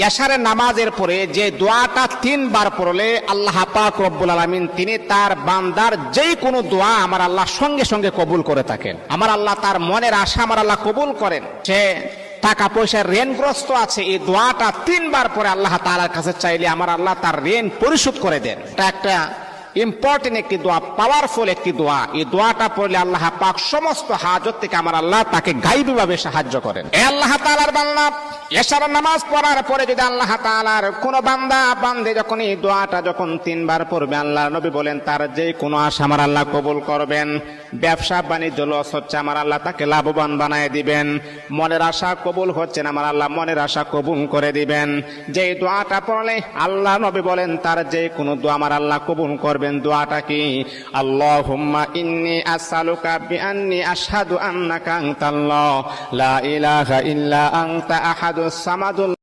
এশারের নামাজের পরে যে দোয়াটা 3 বার পড়লে আল্লাহ পাক রব্বুল আলামিন তিনি তার বান্দার যেই কোনো দোয়া আমার আল্লাহ সঙ্গে সঙ্গে কবুল করে থাকেন। আমার আল্লাহ তার মনের আশা আমার আল্লাহ কবুল করেন। সে টাকা পয়সার ঋণগ্রস্ত আছে, এই দোয়াটা 3 বার পরে আল্লাহ তাআলার কাছে চাইলে আমার আল্লাহ তার ঋণ পরিশোধ করে দেন। এটা একটা ইম্পর্টেন্ট একটি দোয়া, পাওয়ারফুল একটি দোয়া। এই দোয়াটা পড়লে আল্লাহ পাক সমস্ত হাজত থেকে আমার আল্লাহ তাকে গায়বীভাবে সাহায্য করেন। এ আল্লাহ তাআলার বান্দা, এশার নামাজ পড়ার পরে যদি আল্লাহ তাআলার কোন বান্দা বান্দে যখন এই দোয়াটা যখন 3 বার পড়বে, আল্লাহর নবী বলেন তার যে কোনো আশা আমার আল্লাহ কবুল করবেন। ব্যবসা বাণিজ্য লস হচ্ছে, আমার আল্লাহ তাকে লাভবান বানায় দিবেন। মনের আশা কবুল হচ্ছে না, আমার আল্লাহ মনের আশা কবুল করে দিবেন। যে দোয়াটা পড়লে আল্লাহ নবী বলেন তার যে কোনো দোয়া আমার আল্লাহ কবুল করবেন। দোয়াটা কি? আল্লাহুম্মা ইন্নী আসআলুকা বিআন্নী আশহাদু আন্নাকা আনতাল্লাহ লা ইলাহা ইল্লা আনতা আহাদুস সামাদুল